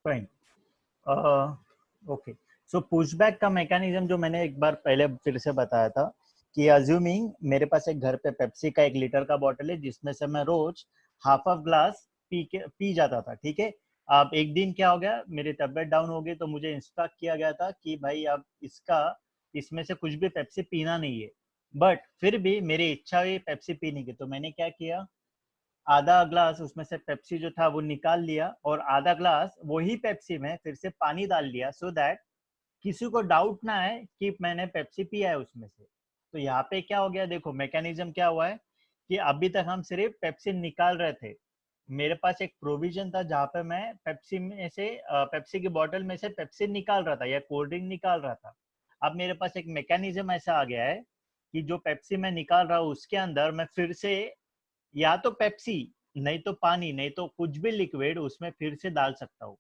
Fine. Okay, सो pushback का mechanism जो मैंने एक बार पहले फिर से बताया था कि अज्यूमिंग मेरे पास एक घर पे पेप्सी का 1 लीटर का बॉटल है जिसमें से मैं रोज हाफ ऑफ ग्लास पी जाता था, ठीक है। अब एक दिन क्या हो गया, मेरी तबीयत डाउन हो गई तो मुझे इंस्ट्रक्ट किया गया था कि भाई अब इसमें से कुछ भी पेप्सी पीना नहीं है। बट फिर भी मेरी इच्छा हुई पेप्सी पीने की, तो मैंने क्या किया, आधा ग्लास उसमें से पेप्सी जो था वो निकाल लिया और आधा ग्लास वही पेप्सी में फिर से पानी डाल लिया, सो दैट किसी को डाउट ना है कि मैंने पेप्सी पिया है उसमें से। तो यहाँ पे क्या हो गया, देखो मैकेनिज्म क्या हुआ है कि अभी तक हम सिर्फ पेप्सी निकाल रहे थे। मेरे पास एक प्रोविजन था जहाँ पे मैं पेप्सी में से पेप्सी की बोतल में से पेप्सी निकाल रहा था या कोल्ड ड्रिंक निकाल रहा था। अब मेरे पास एक मैकेनिज्म ऐसा आ गया है कि जो पेप्सी मैं निकाल रहा हूँ उसके अंदर मैं फिर से या तो पेप्सी, नहीं तो पानी, नहीं तो कुछ भी लिक्विड उसमें फिर से डाल सकता हूँ।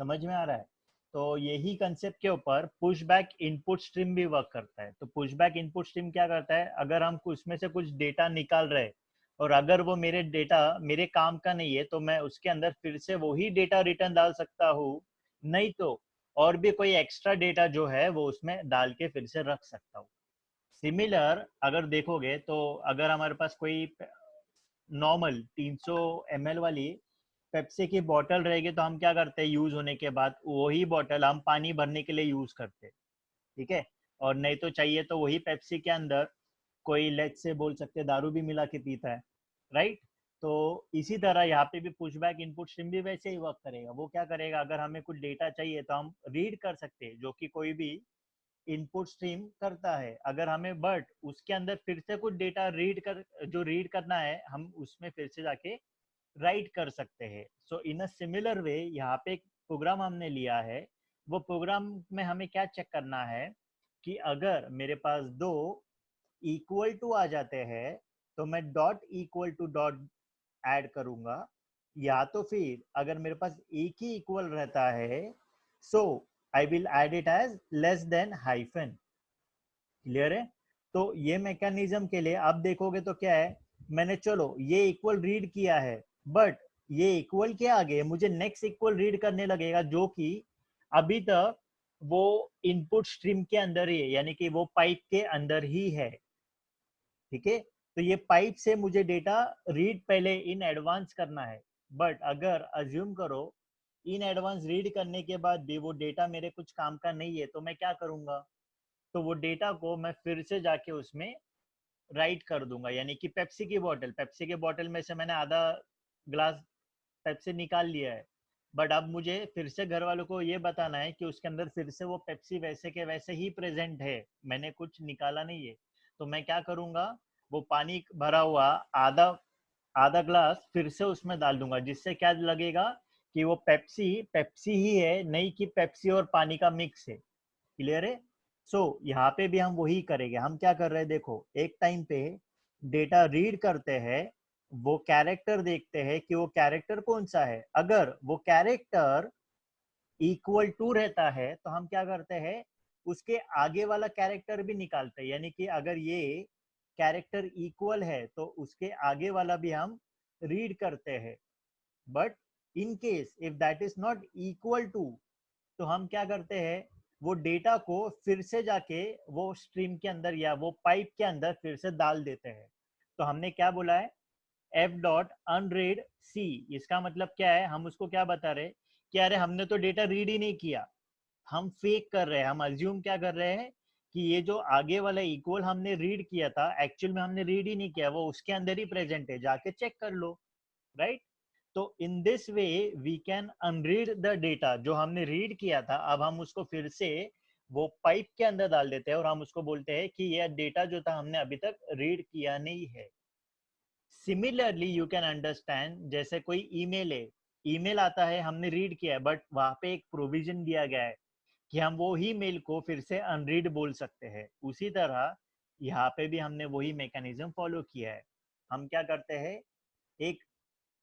समझ में आ रहा है? तो यही कंसेप्ट के ऊपर पुश बैक इनपुट स्ट्रीम भी वर्क करता है। तो पुश बैक इनपुट स्ट्रीम क्या करता है, अगर हम उसमें से कुछ डेटा निकाल रहे हैं और अगर वो मेरे डेटा मेरे काम का नहीं है तो मैं उसके अंदर फिर से वही डेटा रिटर्न डाल सकता हूँ, नहीं तो और भी कोई एक्स्ट्रा डेटा जो है वो उसमें डाल के फिर से रख सकता हूँ। सिमिलर अगर देखोगे तो अगर हमारे पास कोई नॉर्मल 300 ml वाली पेप्सी की बोतल रहेगी तो हम क्या करते हैं, यूज होने के बाद वही बोतल हम पानी भरने के लिए यूज करते हैं, ठीक है। और नहीं तो चाहिए तो वही पेप्सी के अंदर कोई लेट से बोल सकते दारू भी मिला के पीता है, राइट। तो इसी तरह यहाँ पे भी पुशबैक इनपुट स्ट्रीम भी वैसे ही वर्क करेगा। वो क्या करेगा, अगर हमें कुछ डेटा चाहिए तो हम रीड कर सकते हैं, जो कि कोई भी इनपुट स्ट्रीम करता है। अगर हमें बट उसके अंदर फिर से कुछ डेटा जो रीड करना है हम उसमें फिर से जाके राइट कर सकते हैं। सो इन अ सिमिलर वे यहाँ पे एक प्रोग्राम हमने लिया है। वो प्रोग्राम में हमें क्या चेक करना है कि अगर मेरे पास दो इक्वल टू आ जाते हैं तो मैं dot equal to dot add करूंगा, या तो फिर अगर मेरे पास एक ही इक्वल रहता है so I will add it as less than hyphen. Clear है? तो ये मैकेनिज्म के लिए आप देखोगे तो क्या है, मैंने चलो ये इक्वल रीड किया है, बट ये इक्वल के आगे मुझे नेक्स्ट इक्वल रीड करने लगेगा जो कि अभी तक वो इनपुट स्ट्रीम के अंदर ही है, यानी कि वो पाइप के अंदर ही है, ठीक है। तो ये पाइप से मुझे डेटा रीड पहले इन एडवांस करना है। बट अगर अज्यूम करो इन एडवांस रीड करने के बाद भी वो डेटा मेरे कुछ काम का नहीं है तो मैं क्या करूंगा, तो वो डेटा को मैं फिर से जाके उसमें राइट कर दूंगा। यानी कि पेप्सी की बोतल में से मैंने आधा ग्लास पेप्सी निकाल लिया है, बट अब मुझे फिर से घर वालों को ये बताना है कि उसके अंदर फिर से वो पेप्सी वैसे के वैसे ही प्रेजेंट है, मैंने कुछ निकाला नहीं है। तो मैं क्या करूंगा, वो पानी भरा हुआ आधा आधा ग्लास फिर से उसमें डाल दूंगा, जिससे क्या लगेगा कि वो पेप्सी पेप्सी ही है, नहीं कि पेप्सी और पानी का मिक्स है। क्लियर है? सो यहाँ पे भी हम वही करेंगे। हम क्या कर रहे हैं, देखो एक टाइम पे डेटा रीड करते हैं, वो कैरेक्टर देखते हैं कि वो कैरेक्टर कौन सा है। अगर वो कैरेक्टर इक्वल टू रहता है तो हम क्या करते हैं, उसके आगे वाला कैरेक्टर भी निकालते हैं। यानी कि अगर ये कैरेक्टर इक्वल है तो उसके आगे वाला भी हम रीड करते हैं। But in case if that is not equal to तो हम क्या करते हैं, वो डेटा को फिर से जाके वो स्ट्रीम के अंदर या वो पाइप के अंदर फिर से डाल देते हैं। तो हमने क्या बोला है, एफ डॉट अनरीड सी। इसका मतलब क्या है, हम उसको क्या बता रहे कि अरे हमने तो डेटा रीड ही नहीं किया, हम फेक कर रहे हैं। हम अज्यूम क्या कर रहे हैं कि ये जो आगे वाला इक्वल हमने रीड किया था एक्चुअल में हमने रीड ही नहीं किया, वो उसके अंदर ही प्रेजेंट है, जाके चेक कर लो, राइट। तो in this way we can unread the data. जो हमने रीड किया था अब हम उसको फिर से वो पाइप के अंदर डाल देते हैं और हम उसको बोलते हैं कि यह डेटा जो था हमने अभी तक रीड किया नहीं है। सिमिलरली यू कैन अंडरस्टैंड, जैसे कोई ईमेल है, ईमेल आता है हमने रीड किया है बट वहां पे एक प्रोविजन दिया गया है कि हम वो ही मेल को फिर से अनरीड बोल सकते हैं। उसी तरह यहाँ पे भी हमने वही मैकेनिज्म फॉलो किया है। हम क्या करते हैं, एक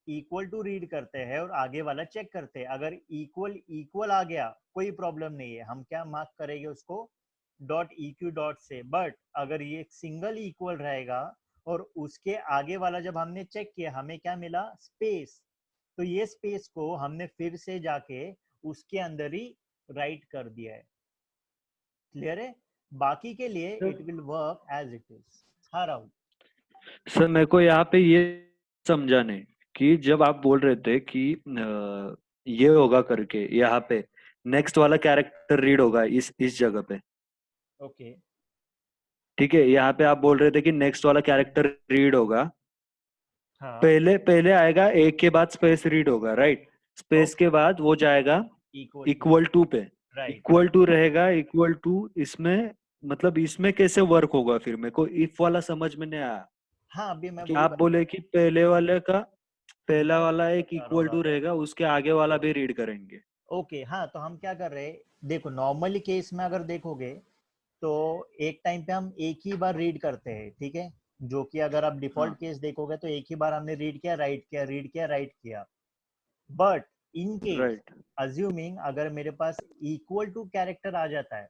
इक्वल टू रीड करते हैं और आगे वाला चेक करते हैं। अगर इक्वल इक्वल आ गया कोई प्रॉब्लम नहीं है, हम क्या मार्क करेंगे उसको डॉट इक्यू डॉट से। बट अगर ये सिंगल इक्वल रहेगा और उसके आगे वाला जब हमने चेक किया हमें क्या मिला, स्पेस, तो ये स्पेस को हमने फिर से जाके उसके अंदर ही राइट कर दिया है। क्लियर है? बाकी के लिए it will work as it is. हाँ राहुल। सर मेरे को यहाँ पे ये समझाने कि जब आप बोल रहे थे कि ये होगा करके यहाँ पे नेक्स्ट वाला कैरेक्टर रीड होगा इस जगह पे, ओके। ठीक है, यहाँ पे आप बोल रहे थे कि नेक्स्ट वाला कैरेक्टर रीड होगा, हाँ। पहले पहले आएगा एक के बाद स्पेस रीड होगा, राइट? Space okay. के बाद वो जाएगा इक्वल टू। इक्वल टू पे, राइट। इक्वल टू रहेगा इक्वल टू। इसमें मतलब इसमें कैसे वर्क होगा फिर? मेरे को इफ वाला समझ में नहीं आया हाँ अभी मैं कि वही आप बोले कि पहले वाले का पहला मैं वाला वही एक बता रहा हूँ इक्वल टू राहुल। रहेगा, उसके आगे वाला भी रीड करेंगे। ओके हाँ, तो हम क्या कर रहे हैं, देखो नॉर्मली केस में अगर देखोगे तो एक टाइम पे हम एक ही बार रीड करते हैं, ठीक है? जो कि अगर आप डिफॉल्ट हाँ, केस देखोगे तो एक ही बार हमने रीड किया, राइट किया, रीड किया, राइट किया। But in case right. Assuming अगर मेरे पास इक्वल टू कैरेक्टर आ जाता है,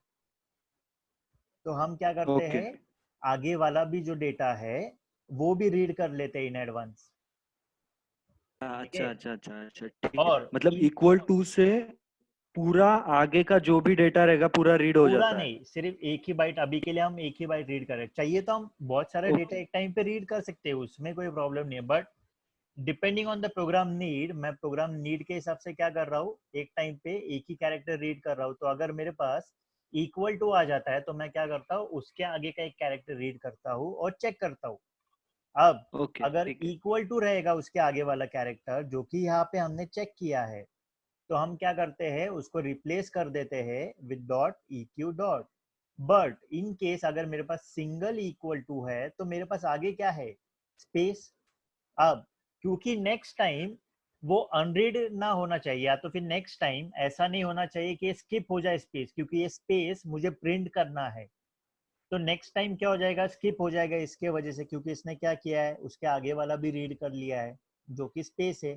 तो हम क्या करते ओके। हैं, आगे वाला भी जो डेटा है वो भी रीड कर लेते हैं इन एडवांस। ठीक है? अच्छा अच्छा अच्छा अच्छा, ठीक है, और मतलब इक्वल टू से पूरा आगे का जो भी डेटा रहेगा पूरा रीड हो पूरा जाता है। नहीं, सिर्फ एक ही बाइट, अभी के लिए हम एक ही बाइट रीड करें, चाहिए तो हम बहुत सारे डेटा ओके। एक टाइम पे रीड कर सकते हैं, उसमें कोई प्रॉब्लम नहीं है। But depending on the program need, मैं प्रोग्राम नीड के हिसाब से क्या कर रहा हूँ, एक टाइम पे एक ही कैरेक्टर रीड कर रहा हूँ। तो अगर मेरे पास इक्वल टू आ जाता है तो मैं क्या करता हूँ, उसके आगे का एक कैरेक्टर रीड करता हूँ और चेक करता हूँ। अब ओके अगर ठीक है। इक्वल टू रहेगा उसके आगे वाला कैरेक्टर जो कि यहाँ पे हमने चेक किया है, तो हम क्या करते हैं, उसको रिप्लेस कर देते हैं with dot EQ dot. But in case अगर मेरे पास सिंगल इक्वल टू है तो मेरे पास आगे क्या है, स्पेस। अब क्योंकि नेक्स्ट टाइम वो अनरीड ना होना चाहिए, या तो फिर नेक्स्ट टाइम ऐसा नहीं होना चाहिए कि स्किप हो जाए स्पेस, क्योंकि ये स्पेस मुझे प्रिंट करना है। तो नेक्स्ट टाइम क्या हो जाएगा, स्किप हो जाएगा इसके वजह से, क्योंकि इसने क्या किया है, उसके आगे वाला भी रीड कर लिया है जो कि स्पेस है।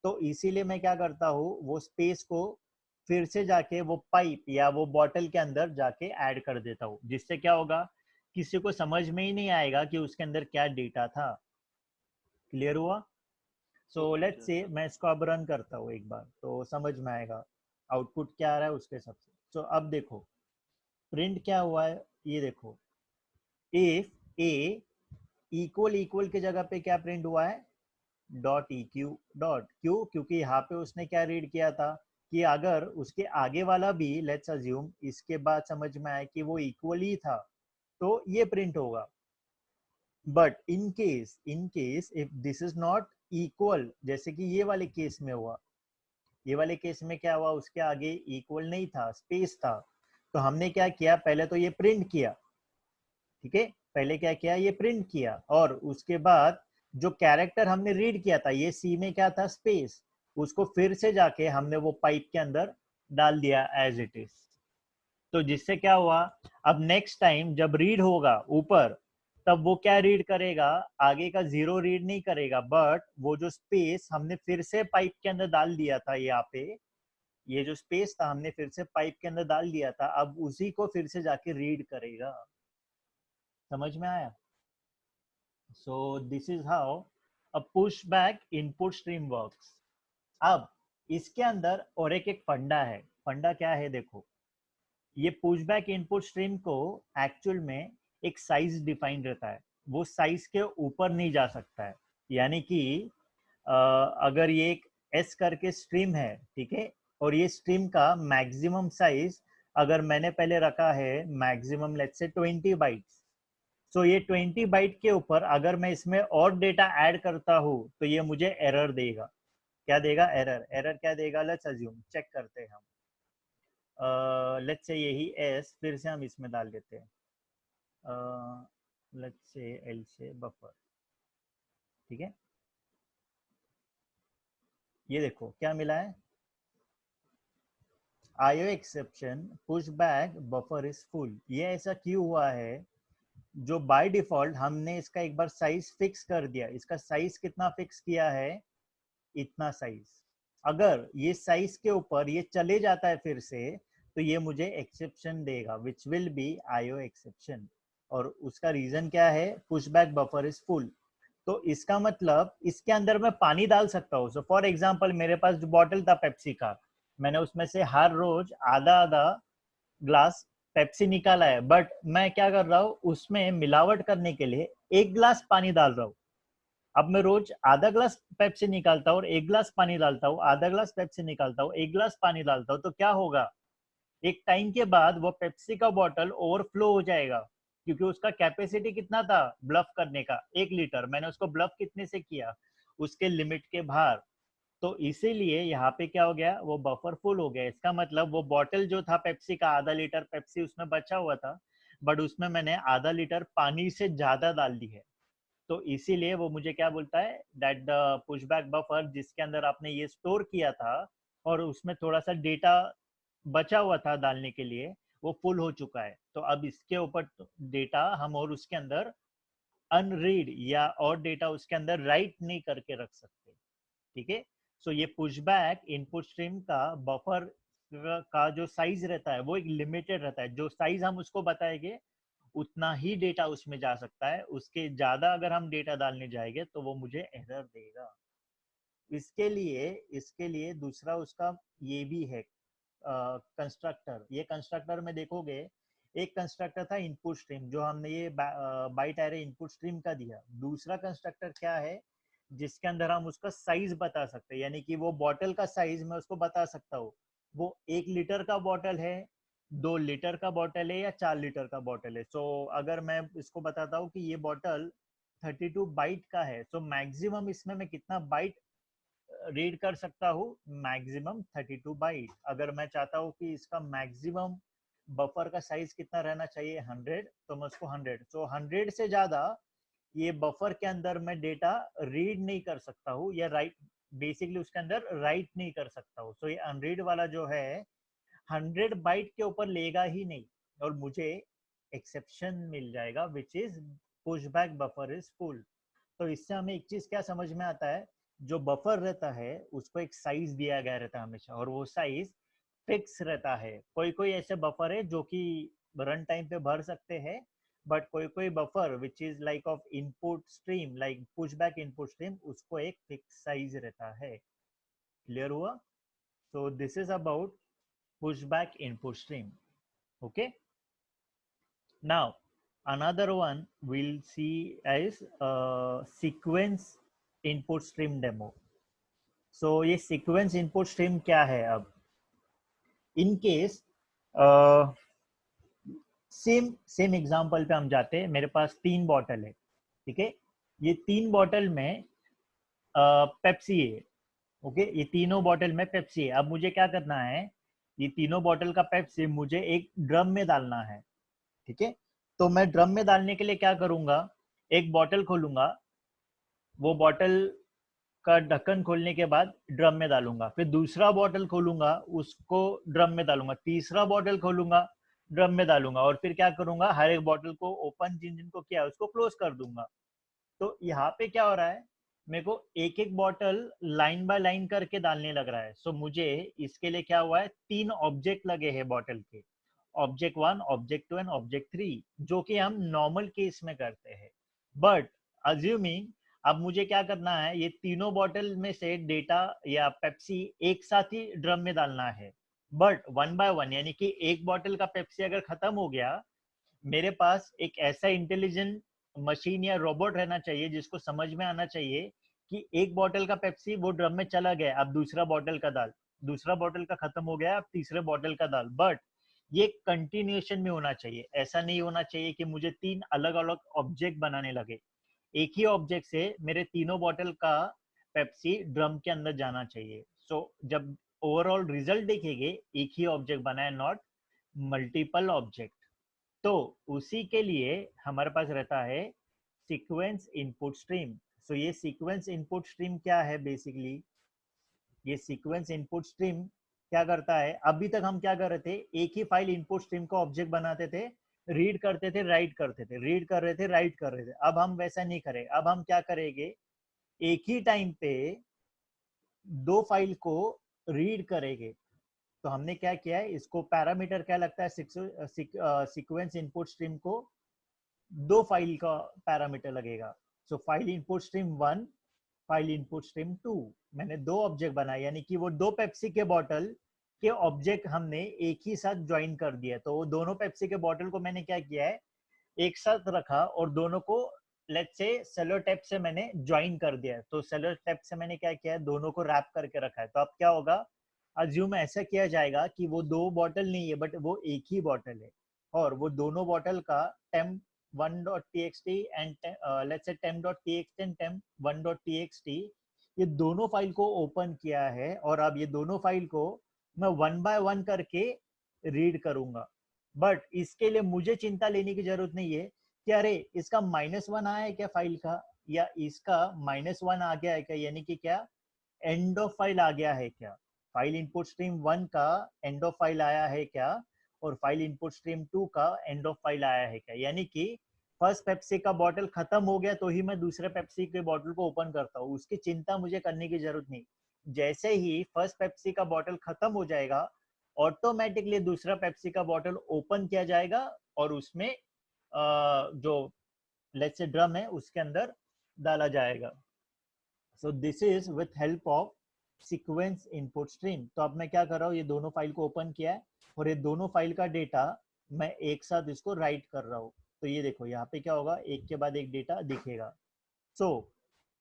तो इसीलिए मैं क्या करता हूँ, वो स्पेस को फिर से जाके वो पाइप या वो बॉटल के अंदर जाके ऐड कर देता हूँ, जिससे क्या होगा, किसी को समझ में ही नहीं आएगा कि उसके अंदर क्या डेटा था। क्लियर हुआ? सो ओके लेट्स सर से समझ मैं इसको अब रन करता हूँ एक बार तो समझ में आएगा आउटपुट क्या आ रहा है उसके हिसाब से। सो अब देखो प्रिंट क्या हुआ है, ये देखो, इफ ए इक्वल इक्वल के जगह पे क्या प्रिंट हुआ है, डॉट EQ डॉट। क्यों? क्योंकि यहाँ पे उसने क्या रीड किया था कि अगर उसके आगे वाला भी, लेट्स अज्यूम इसके बाद समझ में आया कि वो इक्वल ही था, तो ये प्रिंट होगा। But in case if this is not equal, जैसे कि ये वाले केस में हुआ, ये वाले केस में क्या हुआ, उसके आगे इक्वल नहीं था, स्पेस था। तो हमने क्या किया, पहले तो ये प्रिंट किया, ठीक है, पहले क्या किया, ये प्रिंट किया, और उसके बाद जो कैरेक्टर हमने रीड किया था, ये सी में क्या था, स्पेस, उसको फिर से जाके हमने वो पाइप के अंदर डाल दिया एज इट इज। तो जिससे क्या हुआ, अब नेक्स्ट टाइम जब रीड होगा ऊपर, तब वो क्या रीड करेगा, आगे का जीरो रीड नहीं करेगा, बट वो जो स्पेस हमने फिर से पाइप के अंदर डाल दिया था यहाँ पे, ये जो स्पेस था हमने फिर से पाइप के अंदर डाल दिया था, अब उसी को फिर से जाके रीड करेगा। समझ में आया? सो this is how a push back input stream works. अब इसके अंदर और एक फंडा है। फंडा क्या है, देखो, ये पुशबैक इनपुट स्ट्रीम को एक्चुअल में एक साइज डिफाइन रहता है, वो साइज के ऊपर नहीं जा सकता है। यानी कि अगर ये एक एस करके स्ट्रीम है, ठीक है, और ये स्ट्रीम का मैक्सिमम साइज अगर मैंने पहले रखा है मैक्सिमम लेट्स से 20 बाइट्स, सो ये 20 बाइट के ऊपर अगर मैं इसमें और डेटा ऐड करता हूँ तो ये मुझे एरर देगा। क्या देगा, एरर। एरर क्या देगा, लेट्स अज्यूम, चेक करते हैं हम, लेट्स से यही एस फिर से हम इसमें डाल देते हैं, लेट्स से एल से बफर, ठीक है, ये देखो क्या मिला है, IO exception push back buffer is full. ये ऐसा क्यों हुआ है, जो बाय डिफॉल्ट हमने इसका एक बार साइज फिक्स कर दिया, इसका साइज कितना फिक्स किया है, इतना साइज। अगर ये साइज के ऊपर ये चले जाता है फिर से, तो ये मुझे एक्सेप्शन देगा which will be IO exception. और उसका रीजन क्या है, पुशबैक बफर इज फुल। तो इसका मतलब इसके अंदर मैं पानी डाल सकता हूँ। सो फॉर एग्जांपल मेरे पास जो बॉटल था पेप्सी का, मैंने उसमें से हर रोज आधा आधा ग्लास पेप्सी निकाला है, बट मैं क्या कर रहा हूँ, उसमें मिलावट करने के लिए 1 ग्लास पानी डाल रहा हूँ। अब मैं रोज आधा ग्लास पेप्सी निकालता हूँ और 1 ग्लास पानी डालता हूँ, आधा ग्लास पेप्सी निकालता हूँ, 1 ग्लास पानी डालता हूँ, तो क्या होगा, एक टाइम के बाद वो पेप्सी का बॉटल ओवरफ्लो हो जाएगा, क्योंकि उसका कैपेसिटी कितना था ब्लफ करने का, 1 लीटर। मैंने उसको ब्लफ कितने से किया, उसके लिमिट के बाहर। तो इसीलिए यहाँ पे क्या हो गया, वो बफर फुल हो गया। इसका मतलब वो बॉटल जो था पेप्सी का, आधा लीटर पेप्सी उसमें बचा हुआ था, बट उसमें मैंने आधा लीटर पानी से ज्यादा डाल दी है। तो इसीलिए वो मुझे क्या बोलता है, दैट द पुशबैक बफर जिसके अंदर आपने ये स्टोर किया था और उसमें थोड़ा सा डेटा बचा हुआ था डालने के लिए, वो फुल हो चुका है। तो अब इसके ऊपर डेटा हम और उसके अंदर अनरीड या और डेटा उसके अंदर राइट नहीं करके रख सकते। ठीक है। सो ये पुशबैक इनपुट स्ट्रीम का बफर का जो साइज रहता है वो एक लिमिटेड रहता है। जो साइज हम उसको बताएंगे उतना ही डेटा उसमें जा सकता है, उसके ज्यादा अगर हम डेटा डालने जाएंगे तो वो मुझे एरर देगा। इसके लिए दूसरा उसका ये भी है कंस्ट्रक्टर। ये कंस्ट्रक्टर में देखोगे, एक कंस्ट्रक्टर था इनपुट स्ट्रीम जो हमने ये बाइट एरे इनपुट स्ट्रीम का दिया। दूसरा कंस्ट्रक्टर क्या है, जिसके अंदर हम उसका साइज बता सकते हैं, यानी कि वो बॉटल का साइज मैं उसको बता सकता हूँ, वो 1 लीटर का बॉटल है, 2 लीटर का बॉटल है या 4 लीटर का बॉटल है। सो अगर मैं इसको बताता हूँ कि ये बॉटल 32 बाइट का है, सो मैक्सिमम इसमें मैं कितना बाइट रीड कर सकता हूँ, मैक्सिमम 32 बाइट। अगर मैं चाहता हूँ कि इसका मैक्सिमम बफर का साइज कितना रहना चाहिए, 100, तो मैं उसको 100, सो 100 से ज्यादा ये बफर के अंदर मैं डेटा रीड नहीं कर सकता हूँ या राइट, बेसिकली उसके अंदर राइट नहीं कर सकता हूँ। सो ये अनरीड वाला जो है 100 बाइट के ऊपर लेगा ही नहीं, और मुझे एक्सेप्शन मिल जाएगा which is pushback buffer is full. तो इससे हमें एक चीज क्या समझ में आता है, जो बफर रहता है उसको एक साइज दिया गया रहता है हमेशा, और वो साइज फिक्स रहता है। कोई कोई ऐसे बफर है जो कि रन टाइम पे भर सकते हैं, बट कोई कोई buffer which is like of input stream, like pushback input stream, उसको एक फिक्स साइज रहता है। क्लियर हुआ? सो this is about pushback input stream. Okay, now another one we'll see as sequence input stream demo. So ये sequence input stream क्या है? अब in case same same example पे हम जाते हैं। मेरे पास 3 बॉटल है, ठीक है। ये 3 बॉटल में पेप्सी है। ओके, ये तीनों बॉटल में पेप्सी है। अब मुझे क्या करना है, ये तीनों बॉटल का पेप्सी मुझे एक ड्रम में डालना है, ठीक है। तो मैं ड्रम में डालने के लिए क्या करूंगा, एक बॉटल खोलूंगा, वो बॉटल का ढक्कन खोलने के बाद ड्रम में डालूंगा, फिर दूसरा बॉटल खोलूंगा, उसको ड्रम में डालूंगा, तीसरा बॉटल खोलूंगा, ड्रम में डालूंगा, और फिर क्या करूंगा, हर एक बॉटल को ओपन जिनको किया उसको क्लोज कर दूंगा। तो यहाँ पे क्या हो रहा है, मेरे को एक एक बॉटल लाइन बाय लाइन करके डालने लग रहा है। सो मुझे इसके लिए क्या हुआ है, 3 ऑब्जेक्ट लगे हैं बॉटल के, ऑब्जेक्ट 1, ऑब्जेक्ट 2 एंड ऑब्जेक्ट 3, जो कि हम नॉर्मल केस में करते हैं। बट अज्यूमिंग अब मुझे क्या करना है, ये तीनों बॉटल में से डेटा या पेप्सी एक साथ ही ड्रम में डालना है, बट वन बाय वन, यानी कि एक बॉटल का पेप्सी अगर खत्म हो गया, मेरे पास एक ऐसा इंटेलिजेंट मशीन या रोबोट रहना चाहिए जिसको समझ में आना चाहिए कि एक बॉटल का पेप्सी वो ड्रम में चला गया, अब दूसरा बॉटल का डाल, दूसरा बॉटल का खत्म हो गया, अब तीसरे बॉटल का डाल। बट ये कंटिन्यूएशन में होना चाहिए, ऐसा नहीं होना चाहिए कि मुझे 3 अलग अलग ऑब्जेक्ट बनाने लगे। एक ही ऑब्जेक्ट से मेरे तीनों बॉटल का पेप्सी ड्रम के अंदर जाना चाहिए। सो जब ओवरऑल रिजल्ट देखेंगे, एक ही ऑब्जेक्ट बना है, नॉट मल्टीपल ऑब्जेक्ट। तो उसी के लिए हमारे पास रहता है सीक्वेंस इनपुट स्ट्रीम। सो ये सीक्वेंस इनपुट स्ट्रीम क्या है, बेसिकली ये सीक्वेंस इनपुट स्ट्रीम क्या करता है, अभी तक हम क्या कर रहे थे, एक ही फाइल इनपुट स्ट्रीम को ऑब्जेक्ट बनाते थे, रीड करते थे, राइट करते थे, रीड कर रहे थे, राइट कर रहे थे। अब हम वैसा नहीं करें, अब हम क्या करेंगे, एक ही टाइम पे 2 फाइल को रीड करेंगे। तो हमने क्या किया है, इसको पैरामीटर क्या लगता है, सीक्वेंस इनपुट स्ट्रीम को 2 फाइल का पैरामीटर लगेगा। So file input stream 1, file input stream 2, मैंने 2 ऑब्जेक्ट बनाए, यानी कि वो 2 पेप्सी के बॉटल के ऑब्जेक्ट हमने एक ही साथ ज्वाइन कर दिया। तो वो दोनों पेप्सी के बॉटल को मैंने क्या किया है, एक साथ रखा और दोनों को लेट्स से सेलो टेप से मैंने ज्वाइन कर दिया है। तो सेलो टेप से मैंने क्या किया है, दोनों को रैप करके रखा है। तो अब क्या होगा, अज्यूम ऐसा किया जाएगा कि वो दो बॉटल नहीं है बट वो एक ही बॉटल है, और वो दोनों बॉटल का temp1.txt and let's say temp.txt and temp1.txt, ये दोनों फाइल को ओपन किया है, और अब ये दोनों फाइल को मैं वन बाय वन करके रीड करूंगा। बट इसके लिए मुझे चिंता लेने की जरूरत नहीं है कि अरे इसका -1 आया है क्या फाइल का, या इसका -1 आ गया है क्या, यानी कि क्या एंड ऑफ फाइल आ गया है क्या, फाइल इनपुट स्ट्रीम 1 का एंड ऑफ फाइल आया है क्या, और फाइल इनपुट स्ट्रीम 2 का एंड ऑफ फाइल आया है क्या। यानी कि फर्स्ट पेप्सी का बॉटल खत्म हो गया तो ही मैं दूसरे पेप्सी के बॉटल को ओपन करता हूँ, उसकी चिंता मुझे करने की जरूरत नहीं। जैसे ही फर्स्ट पेप्सी का बॉटल खत्म हो जाएगा, ऑटोमेटिकली दूसरा पेप्सी का बॉटल ओपन किया जाएगा और उसमें जो लेट्स से ड्रम है उसके अंदर डाला जाएगा। सो this is with help of sequence input stream. तो अब मैं क्या कर रहा हूँ, ये दोनों फाइल को ओपन किया है और ये दोनों फाइल का डेटा मैं एक साथ इसको राइट कर रहा हूँ। तो ये देखो यहाँ पे क्या होगा, एक के बाद एक डेटा दिखेगा। सो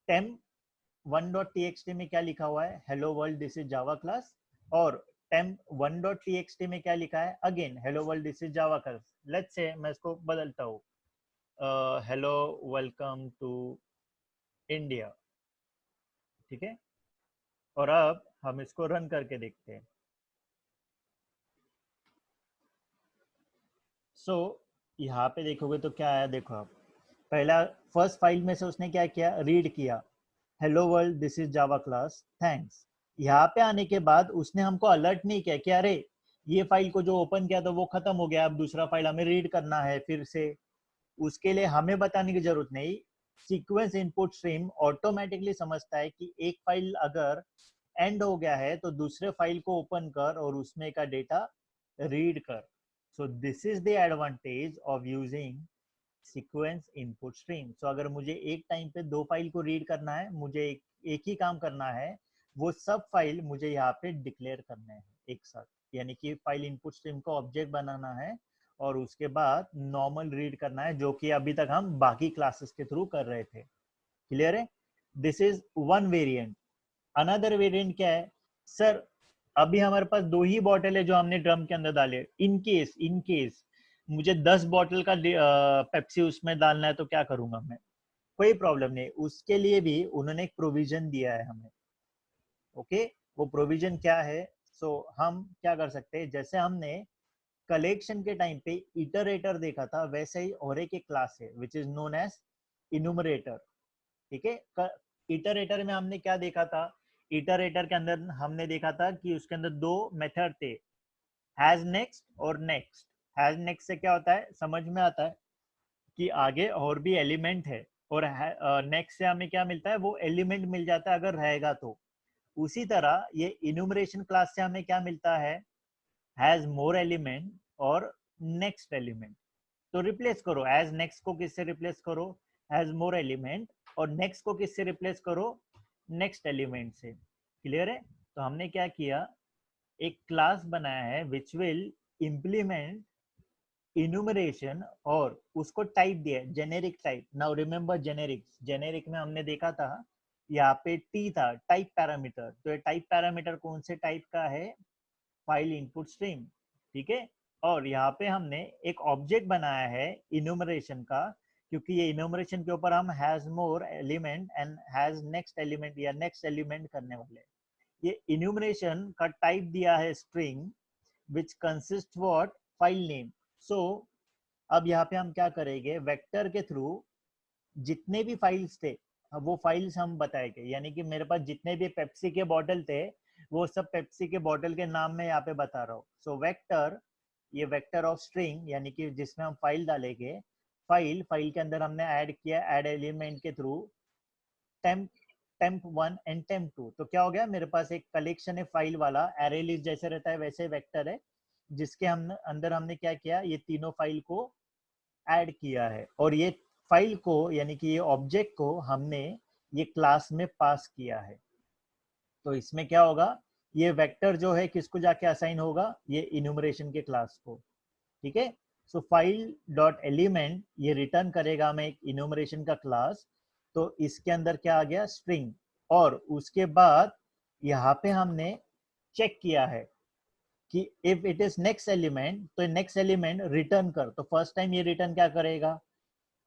temp1.txt में क्या लिखा हुआ है, hello world this is Java class, और temp1.txt में क्या लिखा है, again hello world this is Java class. Let's say मैं इसको बदलता हूँ, हेलो वेलकम टू इंडिया, ठीक है। और अब हम इसको रन करके देखते हैं। सो यहाँ पे देखोगे तो क्या आया, देखो आप, पहला फर्स्ट फाइल में से उसने क्या किया, रीड किया, hello world this is Java class thanks. यहाँ पे आने के बाद उसने हमको अलर्ट नहीं किया कि अरे ये फाइल को जो ओपन किया था वो खत्म हो गया, अब दूसरा फाइल हमें रीड करना है फिर से। उसके लिए हमें बताने की जरूरत नहीं, सीक्वेंस इनपुट स्ट्रीम ऑटोमेटिकली समझता है कि एक फाइल अगर एंड हो गया है तो दूसरे फाइल को ओपन कर और उसमें का डेटा रीड कर। So this is the advantage of using sequence input stream. So अगर मुझे एक टाइम पे दो फाइल को रीड करना है, मुझे एक ही काम करना है, वो सब फाइल मुझे यहाँ पे डिक्लेयर करने हैं एक साथ। यानी कि फाइल इनपुट स्ट्रीम को ऑब्जेक्ट बनाना है और उसके बाद नॉर्मल रीड करना है, जो कि अभी तक हम बाकी क्लासेस के थ्रू कर रहे थे। क्लियर है? This is one variant. Another variant क्या है, सर अभी हमारे पास दो ही बॉटल है जो हमने ड्रम के अंदर डाले, इन केस मुझे 10 बॉटल का पेप्सी उसमें डालना है तो क्या करूंगा मैं, कोई प्रॉब्लम नहीं, उसके लिए भी उन्होंने एक प्रोविजन दिया है हमें। ओके, वो प्रोविजन क्या है, सो हम क्या कर सकते हैं, जैसे हमने कलेक्शन के टाइम पे इटरेटर देखा था, वैसे ही और एक क्लास है विच इज नोन एज इनुमरेटर। ठीक है, इटरेटर में हमने क्या देखा था, इटरेटर के अंदर हमने देखा था कि उसके अंदर दो मेथड थे, हैज नेक्स्ट और नेक्स्ट। हैज नेक्स्ट से क्या होता है, समझ में आता है कि आगे और भी एलिमेंट है, और नेक्स्ट से हमें क्या मिलता है, वो एलिमेंट मिल जाता है अगर रहेगा तो। उसी तरह ये इनुमरेशन क्लास से हमें क्या मिलता है, हैज मोर एलिमेंट और नेक्स्ट एलिमेंट। तो रिप्लेस करो, एज नेक्स्ट को किससे रिप्लेस करो, हैज मोर एलिमेंट, और नेक्स्ट को किससे रिप्लेस करो, नेक्स्ट एलिमेंट से। क्लियर है? तो हमने क्या किया, एक क्लास बनाया है विच विल इम्प्लीमेंट इनुमरेशन, और उसको टाइप दिया है generic type. Now remember generics, generic में हमने देखा था यहाँ पे टी था, टाइप पैरामीटर। तो ये टाइप पैरामीटर कौन से टाइप का है, फाइल इनपुट स्ट्रीम। ठीक है, और यहाँ पे हमने एक ऑब्जेक्ट बनाया है इनुमरेशन का, क्योंकि ये इनुमरेशन के ऊपर हम has more element and has next element या नेक्स्ट एलिमेंट करने वाले। ये इनुमरेशन का टाइप दिया है string which consist what, file name. So अब यहाँ पे हम क्या करेंगे, वेक्टर के थ्रू जितने भी फाइल्स थे वो फाइल्स हम बताएंगे। यानी कि मेरे पास जितने भी पेप्सी के बॉटल थे वो सब पेप्सी के बॉटल के नाम में यहाँ पे बता रहा हूँ। सो वेक्टर, ये वेक्टर ऑफ स्ट्रिंग, यानी कि जिसमें हम फाइल डालेंगे, फाइल के अंदर हमने ऐड किया, ऐड एलिमेंट के थ्रू टेम्प टेम्प1 एंड टेम्प2। तो क्या हो गया, मेरे पास एक कलेक्शन है फाइल वाला, एरे लिस्ट जैसे रहता है वैसे वेक्टर है, जिसके हम अंदर हमने क्या किया, ये तीनों फाइल को ऐड किया है, और ये फाइल को यानी कि ये ऑब्जेक्ट को हमने ये क्लास में पास किया है। तो इसमें क्या होगा, ये वेक्टर जो है किसको जाके असाइन होगा, ये इन्यूमरेशन के क्लास को, ठीक है। सो फाइल डॉट एलिमेंट ये रिटर्न करेगा मैं एक इन्यूमरेशन का क्लास, तो इसके अंदर क्या आ गया, स्ट्रिंग। और उसके बाद यहाँ पे हमने चेक किया है कि if it is next element, तो नेक्स्ट एलिमेंट रिटर्न कर। तो फर्स्ट टाइम ये रिटर्न क्या करेगा,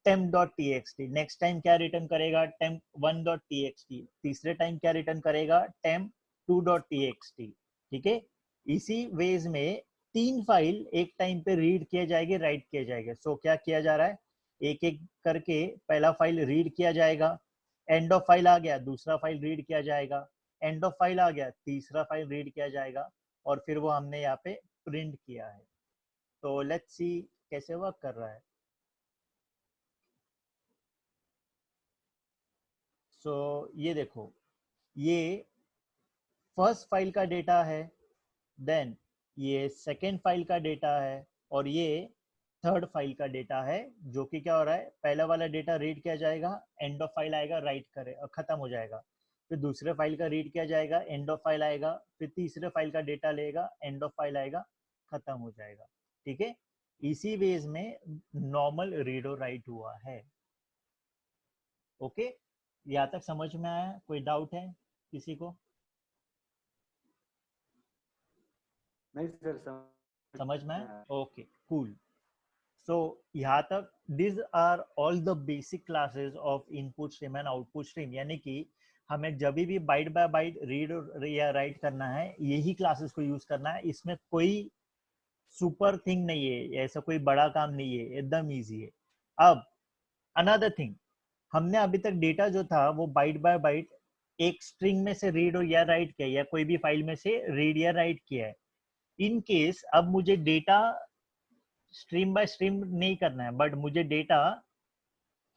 temp.txt, नेक्स्ट टाइम क्या रिटर्न करेगा, temp1.txt, तीसरे टाइम क्या रिटर्न करेगा, temp2.txt, ठीक है। इसी वेज में 3 फाइल एक टाइम पे रीड किए जाएंगे, राइट किए जाएंगे। सो क्या किया जा रहा है, एक एक करके पहला फाइल रीड किया जाएगा, एंड ऑफ फाइल आ गया, दूसरा फाइल रीड किया जाएगा, एंड ऑफ फाइल आ गया, तीसरा फाइल रीड किया जाएगा, और फिर वो हमने यहाँ पे प्रिंट किया है। तो लेट्स सी कैसे वर्क कर रहा है। सो ये देखो, ये फर्स्ट फाइल का डेटा है, देन ये सेकेंड फाइल का डेटा है, और ये थर्ड फाइल का डेटा है। जो कि क्या हो रहा है, पहला वाला डेटा रीड किया जाएगा, एंड ऑफ फाइल आएगा, राइट करे और खत्म हो जाएगा। फिर दूसरे फाइल का रीड किया जाएगा, एंड ऑफ फाइल आएगा, फिर तीसरे फाइल का डेटा लेगा, एंड ऑफ फाइल आएगा, खत्म हो जाएगा, ठीक है। इसी वेज में नॉर्मल रीड और राइट हुआ है। ओके, यहाँ तक समझ में आया, कोई डाउट है किसी को? नहीं सर, समझ में आया, समझ। Okay cool. सो यहाँ तक these are all the basic classes of input stream and output stream, यानी कि हमें जब भी बाइट बाय बाइट रीड या राइट करना है, यही क्लासेस को यूज करना है। इसमें कोई सुपर थिंग नहीं है, ऐसा कोई बड़ा काम नहीं है, एकदम इजी है। अब अनदर थिंग, हमने अभी तक डेटा जो था वो बाइट बाय बाइट एक स्ट्रिंग में से रीड या राइट किया, या कोई भी फाइल में से रीड या राइट किया है। इन केस अब मुझे डेटा स्ट्रीम बाय स्ट्रीम नहीं करना है, बट मुझे डेटा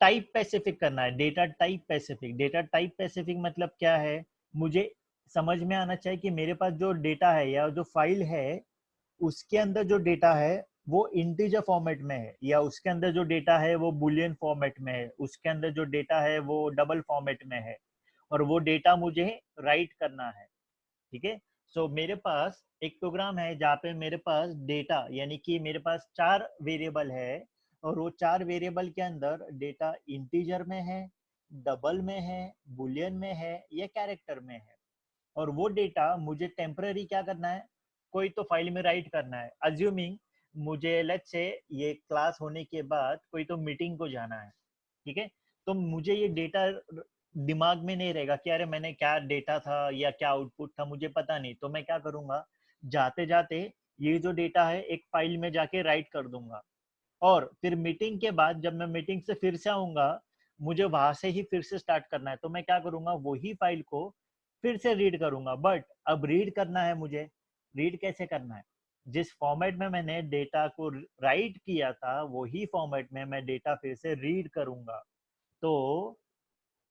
टाइप स्पेसिफिक करना है। Data type specific, data type specific मतलब क्या है, मुझे समझ में आना चाहिए कि मेरे पास जो डेटा है या जो फाइल है, उसके अंदर जो डेटा है वो इंटीजर फॉर्मेट में है, या उसके अंदर जो डेटा है वो बुलियन फॉर्मेट में है, उसके अंदर जो डेटा है वो डबल फॉर्मेट में है, और वो डेटा मुझे राइट करना है, ठीक है। सो मेरे पास एक प्रोग्राम है जहाँ पे मेरे पास डेटा, यानी कि मेरे पास 4 वेरिएबल है, और वो 4 वेरिएबल के अंदर डेटा इंटीजर में है, डबल में है, बुलियन में है, या कैरेक्टर में है। और वो डेटा मुझे टेम्पररी क्या करना है, कोई तो फाइल में राइट करना है। अज्यूमिंग मुझे लेट्स से ये क्लास होने के बाद कोई तो मीटिंग को जाना है, ठीक है। तो मुझे ये डेटा दिमाग में नहीं रहेगा कि अरे मैंने क्या डेटा था या क्या आउटपुट था, मुझे पता नहीं। तो मैं क्या करूंगा, जाते जाते ये जो डेटा है एक फाइल में जाके राइट कर दूंगा, और फिर मीटिंग के बाद जब मैं मीटिंग से फिर से आऊंगा, मुझे वहां से ही फिर से स्टार्ट करना है। तो मैं क्या करूंगा, वही फाइल को फिर से रीड करूंगा, बट अब रीड करना है मुझे, रीड कैसे करना है, जिस फॉर्मेट में मैंने डेटा को राइट किया था वही फॉर्मेट में मैं डेटा फिर से रीड करूंगा। तो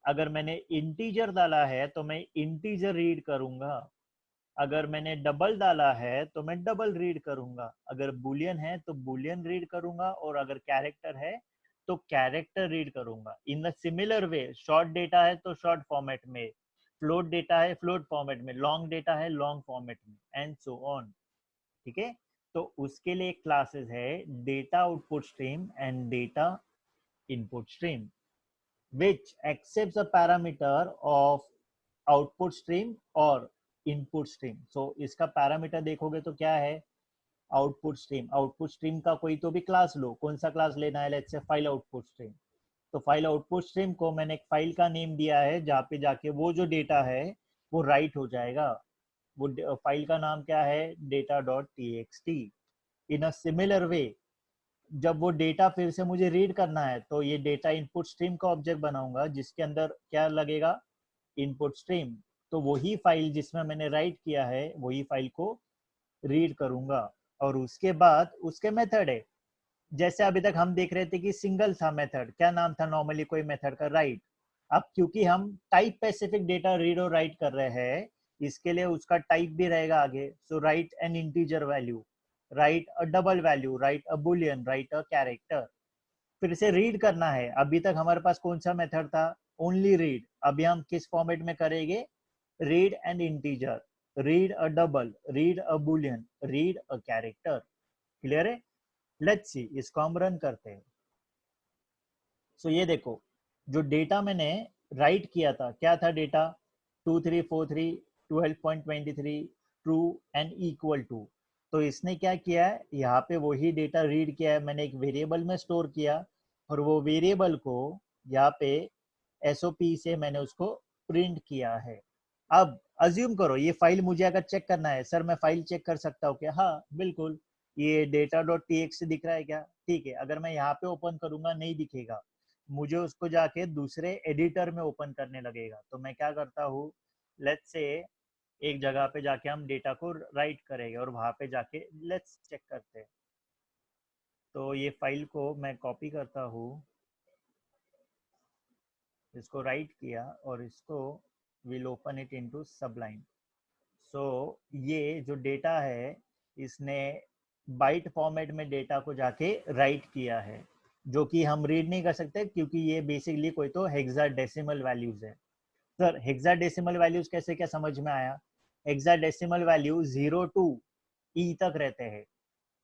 अगर मैंने इंटीजर डाला है तो मैं इंटीजर रीड करूंगा, अगर मैंने डबल डाला है तो मैं डबल रीड करूंगा, अगर बुलियन है तो बुलियन रीड करूंगा, और अगर कैरेक्टर है तो कैरेक्टर रीड करूंगा। In the similar way, short data है तो शॉर्ट फॉर्मेट में, फ्लोट डेटा है फ्लोट फॉर्मेट में, लॉन्ग डेटा है लॉन्ग फॉर्मेट में, एंड सो ऑन, ठीक है। तो उसके लिए क्लासेस है data output stream and data input stream, which accepts a parameter of output stream और इनपुट स्ट्रीम। सो इसका पैरामीटर देखोगे तो क्या है, आउटपुट स्ट्रीम। आउटपुट स्ट्रीम का कोई तो भी क्लास लो, कौन सा क्लास लेना है, let's say file output stream. तो फाइल आउटपुट स्ट्रीम को मैंने एक फाइल का नेम दिया है जहाँ पे जाके वो जो डेटा है वो राइट हो जाएगा। वो फाइल का नाम क्या है, data dot T x T. In a similar वे, जब वो डेटा फिर से मुझे रीड करना है तो ये डेटा इनपुट स्ट्रीम का ऑब्जेक्ट बनाऊंगा, जिसके अंदर क्या लगेगा, इनपुट स्ट्रीम। तो वही फाइल जिसमें मैंने राइट किया है वही फाइल को रीड करूंगा। और उसके बाद उसके मेथड है, जैसे अभी तक हम देख रहे थे कि सिंगल था मेथड, क्या नाम था नॉर्मली कोई मेथड का, राइट। अब क्योंकि हम टाइप स्पेसिफिक डेटा रीड और राइट कर रहे हैं, इसके लिए उसका टाइप भी रहेगा आगे। So write an integer value, write a double value, write a boolean, write a character. फिर से रीड करना है, अभी तक हमारे पास कौन सा मेथड था, ओनली रीड। अभी हम किस फॉर्मेट में करेंगे, read and integer. Read a double, read a Boolean, read a character. Clear है? लेट्स सी, इसको हम रन करते हैं। सो ये देखो, जो डेटा मैंने राइट किया था, क्या था data? 2343 12.23 true and equal to. तो इसने क्या किया है, यहाँ पे वही डेटा रीड किया है, मैंने एक वेरिएबल में स्टोर किया, और वो वेरिएबल को यहाँ पे एसओपी से मैंने उसको प्रिंट किया है। अब अज्यूम करो ये फाइल मुझे अगर चेक करना है, सर मैं फाइल चेक कर सकता हूँ क्या? हाँ बिल्कुल, ये डेटा डॉट टीएक्सटी दिख रहा है क्या? ठीक है, अगर मैं यहाँ पे ओपन करूंगा नहीं दिखेगा, मुझे उसको जाके दूसरे एडिटर में ओपन करने लगेगा। तो मैं क्या करता हूँ, लेट्स से एक जगह पे जाके हम डेटा को राइट करेंगे और वहां पे जाके लेट्स चेक करते हैं। तो ये फाइल को मैं कॉपी करता हूँ, इसको राइट किया और इसको विल ओपन इट इनटू सबलाइन। सो ये जो डेटा है, इसने बाइट फॉर्मेट में डेटा को जाके राइट किया है, जो कि हम रीड नहीं कर सकते क्योंकि ये बेसिकली कोई तो हेक्साडेसिमल वैल्यूज है। सर हेक्साडेसिमल वैल्यूज कैसे, क्या समझ में आया? हेक्साडेसिमल वैल्यू 0 टू ई तक रहते हैं,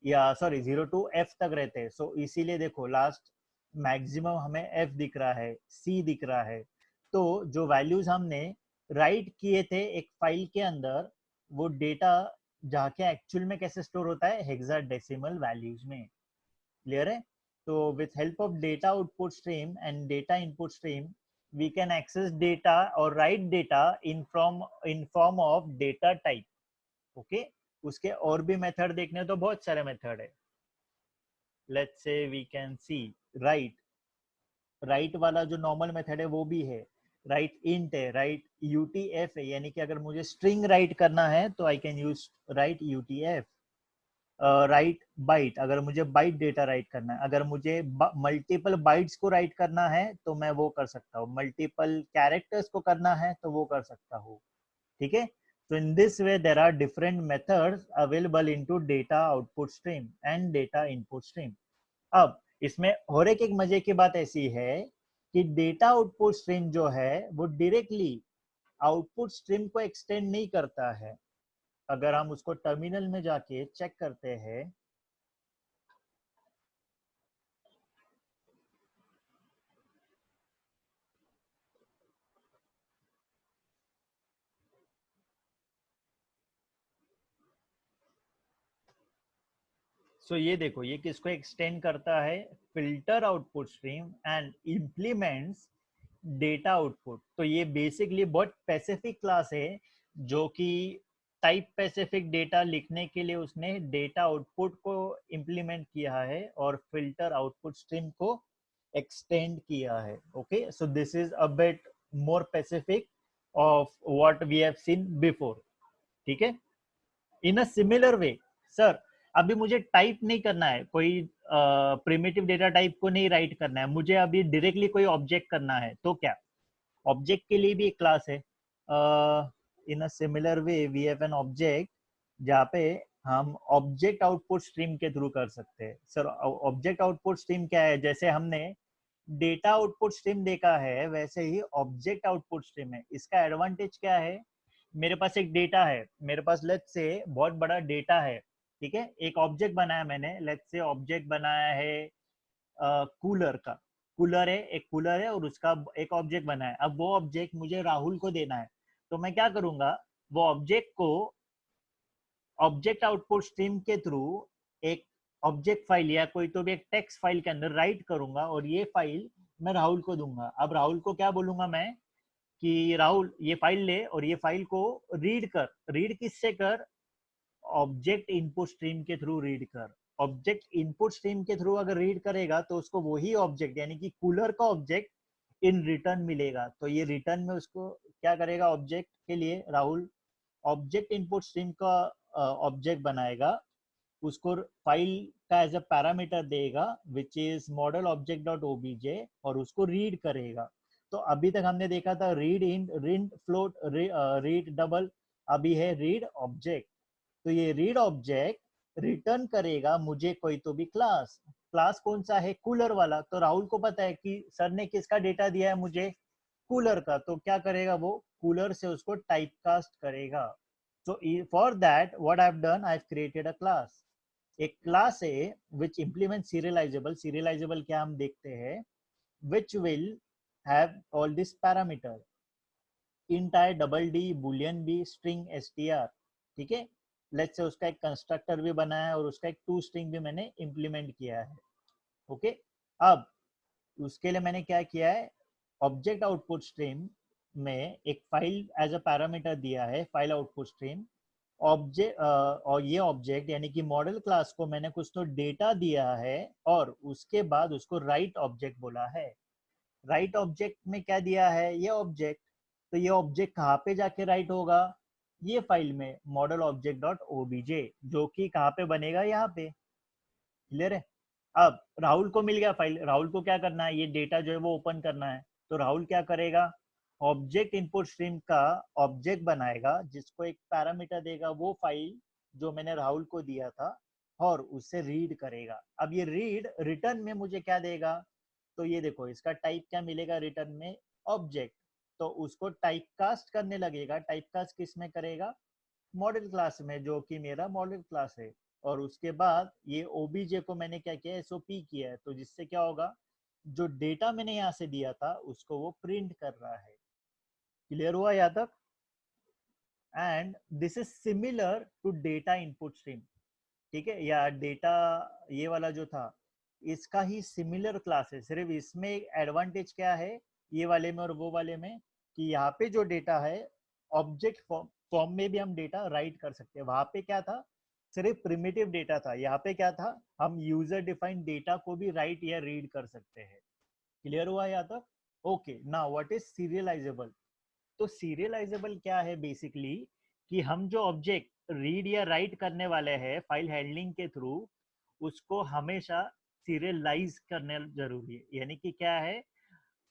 या सॉरी 0 टू एफ तक रहते हैं। सो इसीलिए देखो लास्ट मैक्सिमम हमें एफ दिख रहा है, सी दिख रहा है। तो जो वैल्यूज हमने राइट किए थे एक फाइल के अंदर, वो डेटा जाके एक्चुअल में कैसे स्टोर होता है? हेक्साडेसिमल वैल्यूज में। क्लियर है? तो with help of data output stream and data input stream, we can access data or write data in form of data type. Okay? उसके और भी मेथड देखने तो बहुत सारे मेथड है। Let's say we can see write, right वाला जो नॉर्मल मेथड है वो भी है, राइट इंट है, राइट यूटीएफ है, यानी कि अगर मुझे स्ट्रिंग राइट करना है तो I can use write UTF. Write byte, अगर मुझे बाइट डेटा राइट करना है, अगर मुझे मल्टीपल बाइट्स को राइट करना है तो मैं वो कर सकता हूँ, मल्टीपल कैरेक्टर्स को करना है तो वो कर सकता हूँ। ठीक है? So in this way there are different methods available into data output stream and data input stream. अब इसमें और एक मजे की बात ऐसी है कि डेटा आउटपुट स्ट्रीम जो है वो डायरेक्टली आउटपुट स्ट्रीम को एक्सटेंड नहीं करता है। अगर हम उसको टर्मिनल में जाके चेक करते हैं, सो ये देखो ये किसको एक्सटेंड करता है? Filter output stream and implements data output. तो ये बेसिकली बहुत स्पेसिफिक क्लास है जो कि टाइप स्पेसिफिक डेटा लिखने के लिए उसने डेटा आउटपुट को इम्प्लीमेंट किया है और फिल्टर आउटपुट स्ट्रीम को एक्सटेंड किया है। Okay, so this is a bit more specific of what we have seen before. ठीक है? In a similar way, sir अभी मुझे टाइप नहीं करना है, कोई प्रिमिटिव डेटा टाइप को नहीं राइट करना है, मुझे अभी डायरेक्टली कोई ऑब्जेक्ट करना है, तो क्या? ऑब्जेक्ट के लिए भी एक क्लास है। In a similar way we have an object जहाँ पे हम ऑब्जेक्ट आउटपुट स्ट्रीम के थ्रू कर सकते हैं। सर ऑब्जेक्ट आउटपुट स्ट्रीम क्या है? जैसे हमने डेटा आउटपुट स्ट्रीम देखा है वैसे ही ऑब्जेक्ट आउटपुट स्ट्रीम है। इसका एडवांटेज क्या है? मेरे पास एक डेटा है, मेरे पास लेट्स से बहुत बड़ा डेटा है, ठीक है, एक ऑब्जेक्ट बनाया मैंने, लेट्स से ऑब्जेक्ट बनाया है कूलर का। कूलर है, एक कूलर है और उसका एक ऑब्जेक्ट बना है। अब वो ऑब्जेक्ट मुझे राहुल को देना है, तो मैं क्या करूंगा, वो ऑब्जेक्ट को ऑब्जेक्ट आउटपुट स्ट्रीम के थ्रू एक ऑब्जेक्ट फाइल या कोई तो भी एक टेक्स्ट फाइल के अंदर राइट करूंगा और ये फाइल मैं राहुल को दूंगा। अब राहुल को क्या बोलूंगा मैं कि राहुल ये फाइल ले और ये फाइल को रीड कर। रीड किससे कर? ऑब्जेक्ट इनपुट स्ट्रीम के थ्रू रीड कर। ऑब्जेक्ट इनपुट स्ट्रीम के थ्रू अगर रीड करेगा तो उसको वही ऑब्जेक्ट यानी कि कूलर का ऑब्जेक्ट इन रिटर्न मिलेगा। तो ये रिटर्न में उसको क्या करेगा, ऑब्जेक्ट के लिए राहुल ऑब्जेक्ट इनपुट स्ट्रीम का ऑब्जेक्ट बनाएगा, उसको फाइल का एज अ पैरामीटर देगा which is model object dot OBJ और उसको रीड करेगा। तो अभी तक हमने देखा था read in, read float, read double, अभी है रीड ऑब्जेक्ट। तो ये रीड ऑब्जेक्ट रिटर्न करेगा मुझे कोई तो भी क्लास। क्लास कौन सा है? कूलर वाला। तो राहुल को पता है कि सर ने किसका डेटा दिया है मुझे? कूलर का। तो क्या करेगा वो? कूलर से उसको टाइपकास्ट करेगा। So for that, what I've done, I've created a class. एक class है which implements serializable. Serializable क्या हम देखते हैं, which will have all this parameter, int i, double d, boolean b, string str. ठीक है, लेट्स से उसका एक कंस्ट्रक्टर भी बना है और उसका एक टू स्ट्रिंग भी मैंने इंप्लीमेंट किया है. ओके, अब उसके लिए मैंने क्या किया है, ऑब्जेक्ट आउटपुट स्ट्रीम में एक फाइल एज अ पैरामीटर दिया है, फाइल आउटपुट स्ट्रीम ऑब्जेक्ट, और ये ऑब्जेक्ट यानी कि मॉडल क्लास को मैंने कुछ तो डेटा दिया है और उसके बाद उसको राइट ऑब्जेक्ट बोला है. राइट ऑब्जेक्ट में क्या दिया है, ये ऑब्जेक्ट. तो ये ऑब्जेक्ट कहाँ पे जाके राइट होगा, ये फाइल में मॉडल ऑब्जेक्ट डॉट ओबीजे, जो कि कहाँ पे बनेगा, यहाँ पे. क्लियर है. अब राहुल को मिल गया फाइल, राहुल को क्या करना है, ये डेटा जो है वो ओपन करना है. तो राहुल क्या करेगा, ऑब्जेक्ट इनपुट स्ट्रीम का ऑब्जेक्ट बनाएगा जिसको एक पैरामीटर देगा, वो फाइल जो मैंने राहुल को दिया था, और उससे रीड करेगा. अब ये रीड रिटर्न में मुझे क्या देगा, तो ये देखो इसका टाइप क्या मिलेगा रिटर्न में, ऑब्जेक्ट. तो उसको टाइप कास्ट करने लगेगा. टाइप कास्ट किस में करेगा, मॉडल क्लास में, जो कि मेरा मॉडल क्लास है. और उसके बाद ये ओबीजे को मैंने क्या किया, एसओपी किया है, तो जिससे क्या होगा, जो डेटा मैंने यहाँ से दिया था उसको वो प्रिंट कर रहा है. क्लियर हुआ यहाँ तक. And this is similar to data input stream. ठीक है, या डेटा ये वाला जो था इसका ही सिमिलर क्लास है. सिर्फ इसमें एडवांटेज क्या है ये वाले में और वो वाले में, कि यहाँ पे जो डेटा है ऑब्जेक्ट फॉर्म में भी हम डेटा राइट कर सकते हैं. वहां पे क्या था, सिर्फ प्रिमिटिव डेटा था. यहाँ पे क्या था, हम यूजर डिफाइंड डेटा को भी राइट या रीड कर सकते हैं. क्लियर हुआ यहाँ तक. Okay, now what is serialisable. तो सीरियलाइजेबल क्या है बेसिकली, कि हम जो ऑब्जेक्ट रीड या राइट करने वाले हैं फाइल हैंडलिंग के थ्रू, उसको हमेशा सीरियलाइज करने जरूरी है. यानी कि क्या है,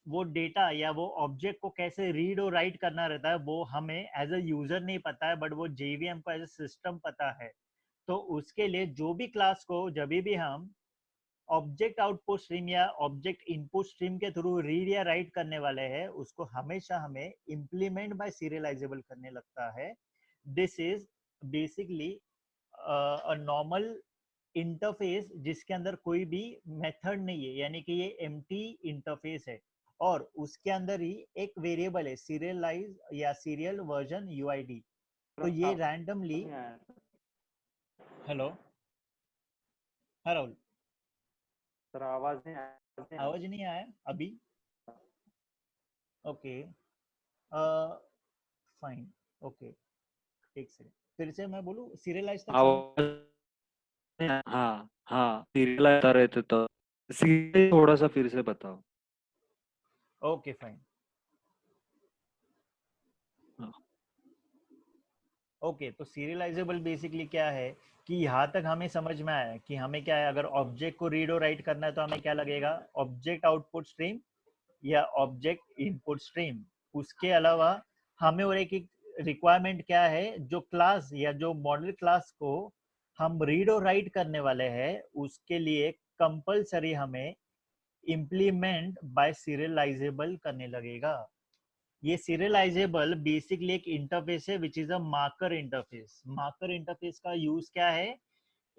वो डेटा या वो ऑब्जेक्ट को कैसे रीड और राइट करना रहता है वो हमें एज अ यूजर नहीं पता है, बट वो जेवीएम को एज अ सिस्टम पता है. तो उसके लिए जो भी क्लास को जब भी हम ऑब्जेक्ट आउटपुट स्ट्रीम या ऑब्जेक्ट इनपुट स्ट्रीम के थ्रू रीड या राइट करने वाले हैं, उसको हमेशा हमें इम्प्लीमेंट बाय सीरियलाइजेबल करने लगता है. This is basically a normal interface जिसके अंदर कोई भी मेथड नहीं है, यानी कि ये एम्प्टी इंटरफेस है, और उसके अंदर ही एक वेरिएबल है सीरियलाइज या सीरियल वर्जन यूआईडी. तो ये रैंडमली. हेलो. हाँ राहुल. सर आवाज नहीं आया. आवाज नहीं आया अभी. Okay, fine. ओके, एक सेकंड, फिर से मैं बोलूँ, सीरियलाइज तक समझ. आवाज हाँ हाँ, सीरियल आता रहते तो सीरियल थोड़ा सा फिर से बताओ. Okay fine. हाँ. ओके, तो सीरियलाइजेबल बेसिकली क्या है, कि यहाँ तक हमें समझ में आया कि हमें क्या है, अगर ऑब्जेक्ट को रीड और राइट करना है तो हमें क्या लगेगा, ऑब्जेक्ट आउटपुट स्ट्रीम या ऑब्जेक्ट इनपुट स्ट्रीम. उसके अलावा हमें और एक रिक्वायरमेंट क्या है, जो क्लास या जो मॉडल क्लास को हम रीड और राइट करने वाले हैं उसके लिए कंपलसरी हमें इम्प्लीमेंट बाय सीरियलाइजेबल करने लगेगा. ये सीरियलाइजेबल बेसिकली एक इंटरफेस है which is a marker interface. Marker interface का यूज क्या है,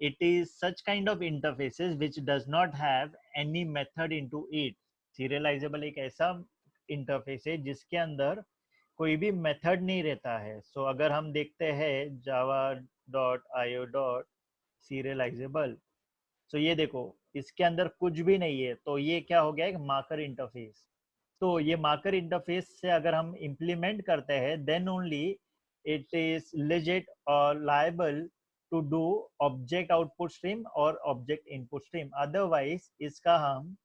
it is such kind of interfaces which does not have any method into it. serializable एक ऐसा इंटरफेस है जिसके अंदर कोई भी मेथड नहीं रहता है. सो अगर हम देखते हैं java.io.serializable, सो ये देखो इसके अंदर कुछ भी नहीं है, तो ये क्या हो गया, एक मार्कर इंटरफेस. तो ये मार्कर इंटरफेस से अगर हम इम्प्लीमेंट करते हैं then only it is legit और liable to do object output stream और ऑब्जेक्ट इनपुट स्ट्रीम. अदरवाइज इसका हम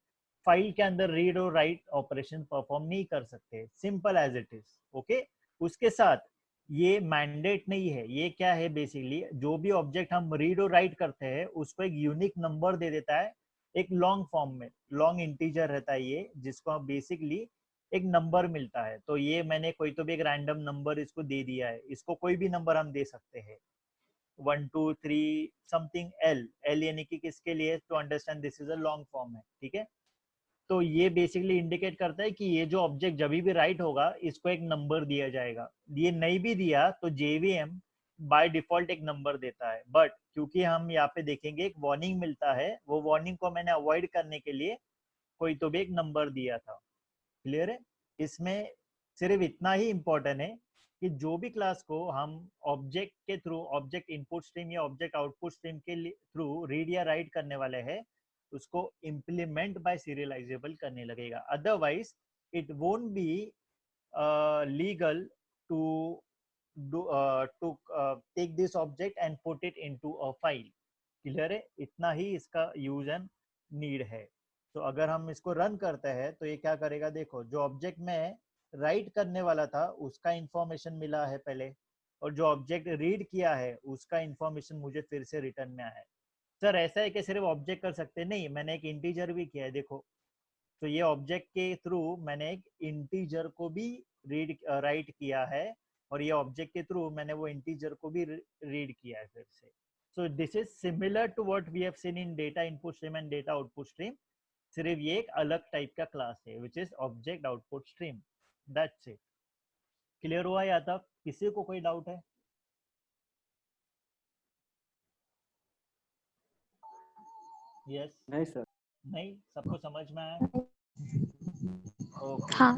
फाइल के अंदर रीड और राइट ऑपरेशन परफॉर्म नहीं कर सकते. Simple as it is. Okay, उसके साथ ये मैंडेट नहीं है. ये क्या है बेसिकली, जो भी ऑब्जेक्ट हम रीड और राइट करते हैं उसको एक यूनिक नंबर दे देता है, एक लॉन्ग फॉर्म में, लॉन्ग इंटीजर रहता है ये, जिसको हम बेसिकली एक नंबर मिलता है. तो ये मैंने कोई तो भी एक रैंडम नंबर इसको दे दिया है, इसको कोई भी नंबर हम दे सकते हैं, 1 2 3 समथिंग एल. एल यानी कि किसके लिए, to understand this is a long form है. ठीक है, तो ये बेसिकली इंडिकेट करता है कि ये जो ऑब्जेक्ट जब भी राइट होगा इसको एक नंबर दिया जाएगा. ये नहीं भी दिया तो जेवीएम बाय डिफॉल्ट एक नंबर देता है, बट क्योंकि हम यहाँ पे देखेंगे एक वार्निंग मिलता है, वो वार्निंग को मैंने अवॉइड करने के लिए कोई तो भी एक नंबर दिया था। क्लियर है? इसमें सिर्फ इतना ही इम्पोर्टेंट है कि जो भी क्लास को हम ऑब्जेक्ट के थ्रू, ऑब्जेक्ट इनपुट स्ट्रीम या ऑब्जेक्ट आउटपुट स्ट्रीम के थ्रू रीड या राइट करने वाले हैं, उसको इम्प्लीमेंट बाय सीरियलाइजेबल करने लगेगा। Otherwise it won't be legal to take this object and put it into a file। Clear है? इतना ही इसका यूज एंड नीड है। तो अगर हम इसको रन करते हैं तो ये क्या करेगा, देखो जो ऑब्जेक्ट में राइट करने वाला था उसका इंफॉर्मेशन मिला है पहले, और जो ऑब्जेक्ट रीड किया है उसका इंफॉर्मेशन मुझे फिर से रिटर्न में आया है। सर ऐसा है कि सिर्फ ऑब्जेक्ट कर सकते नहीं, मैंने एक इंटीजर भी किया है, देखो। तो ये ऑब्जेक्ट के थ्रू मैंने एक इंटीजर को भी राइट किया है, और ये ऑब्जेक्ट के थ्रू मैंने वो इंटीजर को भी रीड किया है फिर से। So this is similar to what we have seen in data input stream and data output stream. सिर्फ ये एक अलग टाइप का क्लास है which is object output stream. That's it. Clear हुआ यहाँ तक? किसी को कोई डाउट है? यस? नहीं सर। नहीं, सबको समझ में आया? ओके हाँ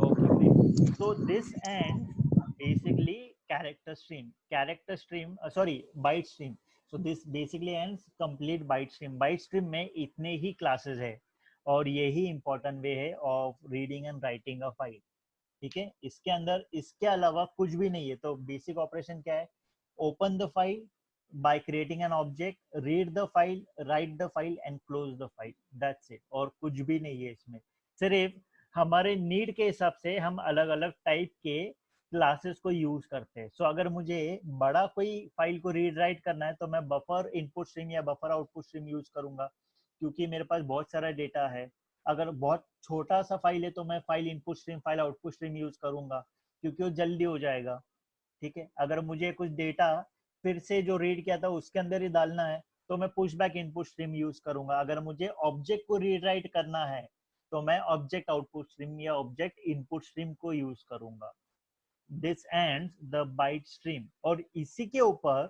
okay great. So this ends basically character stream sorry byte stream. So this basically ends complete byte stream। byte stream में इतने ही क्लासेस है और यही इंपॉर्टेंट वे है of reading and writing a file. ठीक है, इसके अंदर इसके अलावा कुछ भी नहीं है। तो बेसिक ऑपरेशन क्या है? Open the file by creating an object, read the file, write the file and close the file। that's it। और कुछ भी नहीं है इसमें। सिर्फ हमारे नीड के हिसाब से हम अलग अलग टाइप के क्लासेस को यूज करते हैं। सो अगर मुझे बड़ा कोई फाइल को रीड राइट करना है तो मैं बफर इनपुट स्ट्रीम या बफर आउटपुट स्ट्रीम यूज करूंगा, क्योंकि मेरे पास बहुत सारा डेटा है। अगर बहुत छोटा सा फाइल है तो मैं file input stream, file output stream use करूंगा, क्योंकि वो जल्दी हो जाएगा। ठीक है, अगर मुझे कुछ डेटा फिर से जो रीड किया था उसके अंदर ही डालना है तो मैं push back input stream use करूंगा। अगर मुझे ऑब्जेक्ट को रीड राइट करना है तो मैं ऑब्जेक्ट आउटपुट स्ट्रीम या ऑब्जेक्ट इनपुट स्ट्रीम को यूज करूंगा। This ends the byte stream. और इसी के ऊपर